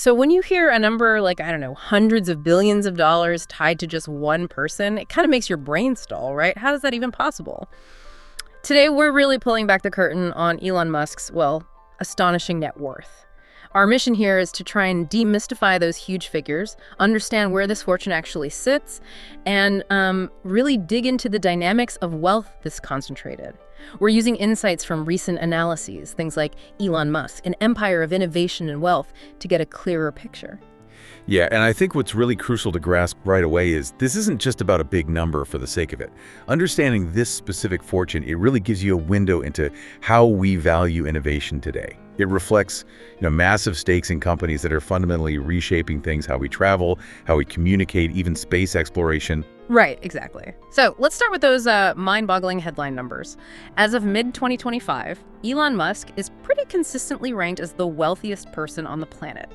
So when you hear a number like, I don't know, hundreds of billions of dollars tied to just one person, it kind of makes your brain stall, right? How is that even possible? Today, we're really pulling back the curtain on Elon Musk's, well, astonishing net worth. Our mission here is to try and demystify those huge figures, understand where this fortune actually sits, and really dig into the dynamics of wealth this concentrated. We're using insights from recent analyses, things like Elon Musk, an empire of innovation and wealth, to get a clearer picture. Yeah, and I think what's really crucial to grasp right away is this isn't just about a big number for the sake of it. Understanding this specific fortune, it really gives you a window into how we value innovation today. It reflects, massive stakes in companies that are fundamentally reshaping things, how we travel, how we communicate, even space exploration. Right, exactly. So let's start with those mind-boggling headline numbers. As of mid-2025, Elon Musk is pretty consistently ranked as the wealthiest person on the planet.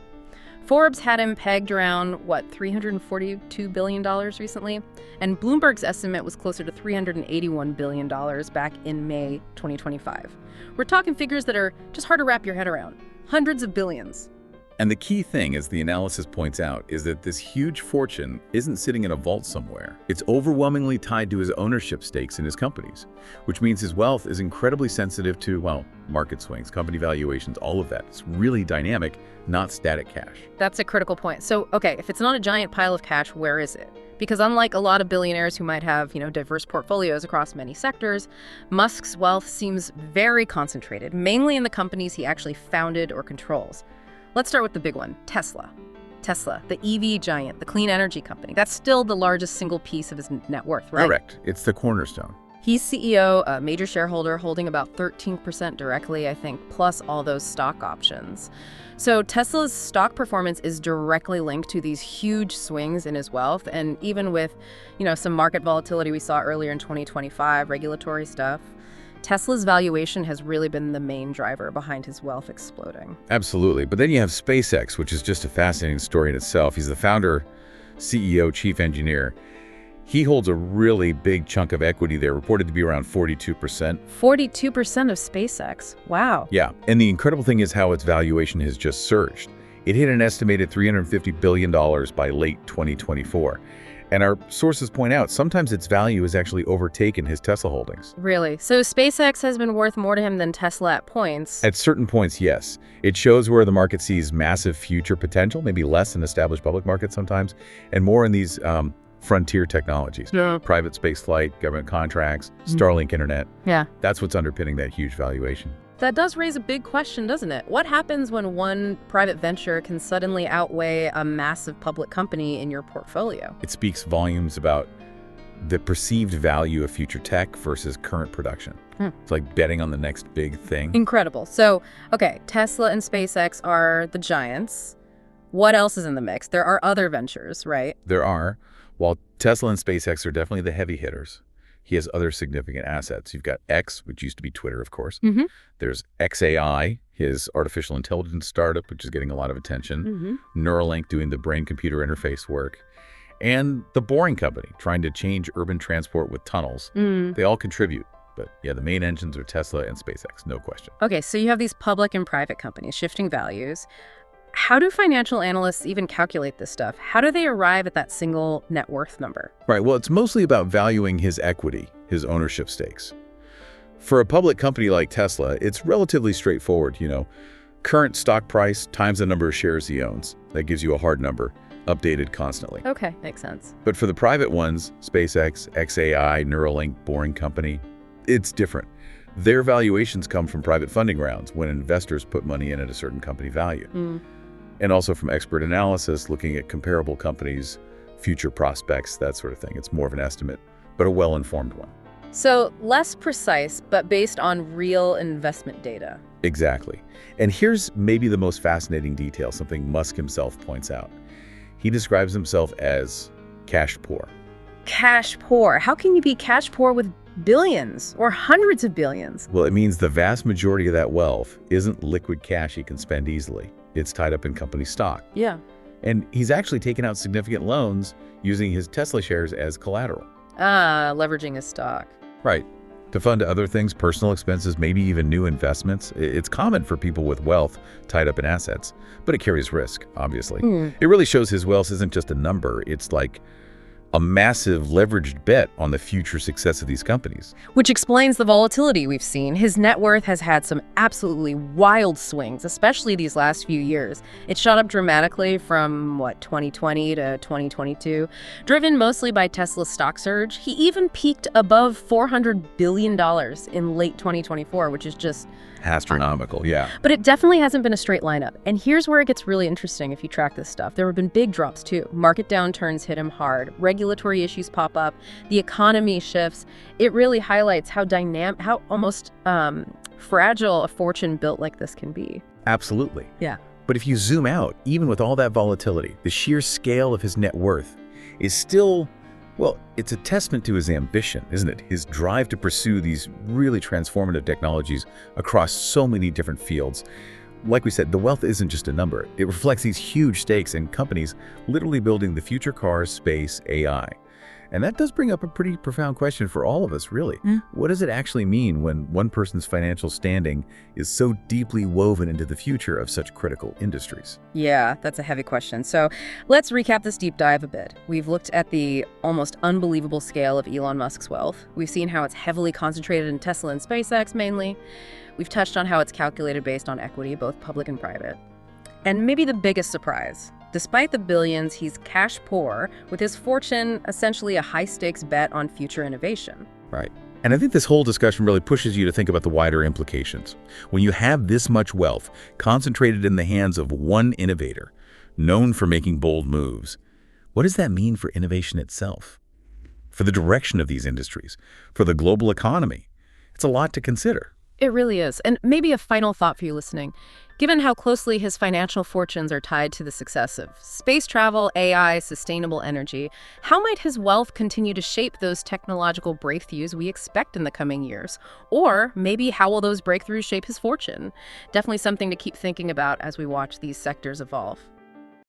Forbes had him pegged around, $342 billion recently? And Bloomberg's estimate was closer to $381 billion back in May 2025. We're talking figures that are just hard to wrap your head around. Hundreds of billions. And the key thing, as the analysis points out, is that this huge fortune isn't sitting in a vault somewhere. It's overwhelmingly tied to his ownership stakes in his companies, which means his wealth is incredibly sensitive to, market swings, company valuations, all of that. It's really dynamic, not static cash. That's a critical point. So, okay, if it's not a giant pile of cash, where is it? Because unlike a lot of billionaires who might have, diverse portfolios across many sectors, Musk's wealth seems very concentrated, mainly in the companies he actually founded or controls. Let's start with the big one, Tesla. Tesla, the EV giant, the clean energy company. That's still the largest single piece of his net worth, right? Correct. It's the cornerstone. He's CEO, a major shareholder, holding about 13% directly, I think, plus all those stock options. So Tesla's stock performance is directly linked to these huge swings in his wealth. And even with, some market volatility we saw earlier in 2025, regulatory stuff, Tesla's valuation has really been the main driver behind his wealth exploding. Absolutely. But then you have SpaceX, which is just a fascinating story in itself. He's the founder, CEO, chief engineer. He holds a really big chunk of equity there, reported to be around 42%. 42% of SpaceX. Wow. Yeah. And the incredible thing is how its valuation has just surged. It hit an estimated $350 billion by late 2024. And our sources point out sometimes its value has actually overtaken his Tesla holdings. Really? So SpaceX has been worth more to him than Tesla at points? At certain points, yes. It shows where the market sees massive future potential, maybe less in established public markets sometimes, and more in these frontier technologies. Yeah. Private space flight, government contracts, Starlink internet. Yeah. That's what's underpinning that huge valuation. That does raise a big question, doesn't it? What happens when one private venture can suddenly outweigh a massive public company in your portfolio? It speaks volumes about the perceived value of future tech versus current production. It's like betting on the next big thing. Incredible. So, okay, Tesla and SpaceX are the giants. What else is in the mix? There are other ventures, right? There are. While Tesla and SpaceX are definitely the heavy hitters, he has other significant assets. You've got X, which used to be Twitter, of course. Mm-hmm. There's XAI, his artificial intelligence startup, which is getting a lot of attention. Mm-hmm. Neuralink doing the brain-computer interface work. And the Boring Company, trying to change urban transport with tunnels. They all contribute. But yeah, the main engines are Tesla and SpaceX, no question. Okay, so you have these public and private companies shifting values. How do financial analysts even calculate this stuff? How do they arrive at that single net worth number? Right, well, it's mostly about valuing his equity, his ownership stakes. For a public company like Tesla, it's relatively straightforward, Current stock price times the number of shares he owns. That gives you a hard number, updated constantly. Okay, makes sense. But for the private ones, SpaceX, XAI, Neuralink, Boring Company, it's different. Their valuations come from private funding rounds when investors put money in at a certain company value. And also from expert analysis, looking at comparable companies, future prospects, that sort of thing. It's more of an estimate, but a well-informed one. So less precise, but based on real investment data. Exactly. And here's maybe the most fascinating detail, something Musk himself points out. He describes himself as cash poor. Cash poor? How can you be cash poor with billions or hundreds of billions? Well, it means the vast majority of that wealth isn't liquid cash he can spend easily. It's tied up in company stock. Yeah. And he's actually taken out significant loans using his Tesla shares as collateral. Leveraging his stock. Right. To fund other things, personal expenses, maybe even new investments. It's common for people with wealth tied up in assets, but it carries risk, obviously. It really shows his wealth isn't just a number. It's like a massive leveraged bet on the future success of these companies. Which explains the volatility we've seen. His net worth has had some absolutely wild swings, especially these last few years. It shot up dramatically from, 2020 to 2022, driven mostly by Tesla's stock surge. He even peaked above $400 billion in late 2024, which is just Astronomical, yeah. But it definitely hasn't been a straight line up. And here's where it gets really interesting if you track this stuff. There have been big drops too. Market downturns hit him hard. Regulatory issues pop up. The economy shifts. It really highlights how almost fragile a fortune built like this can be. Absolutely. Yeah. But if you zoom out, even with all that volatility, the sheer scale of his net worth is still, well, it's a testament to his ambition, isn't it? His drive to pursue these really transformative technologies across so many different fields. Like we said, the wealth isn't just a number. It reflects these huge stakes in companies literally building the future cars, space, AI. And that does bring up a pretty profound question for all of us, really. What does it actually mean when one person's financial standing is so deeply woven into the future of such critical industries? Yeah, that's a heavy question. So let's recap this deep dive a bit. We've looked at the almost unbelievable scale of Elon Musk's wealth. We've seen how it's heavily concentrated in Tesla and SpaceX mainly. We've touched on how it's calculated based on equity, both public and private. And maybe the biggest surprise, despite the billions, he's cash poor, with his fortune essentially a high-stakes bet on future innovation. Right. And I think this whole discussion really pushes you to think about the wider implications. When you have this much wealth concentrated in the hands of one innovator, known for making bold moves, what does that mean for innovation itself? For the direction of these industries? For the global economy? It's a lot to consider. It really is. And maybe a final thought for you listening. Given how closely his financial fortunes are tied to the success of space travel, AI, sustainable energy, how might his wealth continue to shape those technological breakthroughs we expect in the coming years? Or maybe how will those breakthroughs shape his fortune? Definitely something to keep thinking about as we watch these sectors evolve.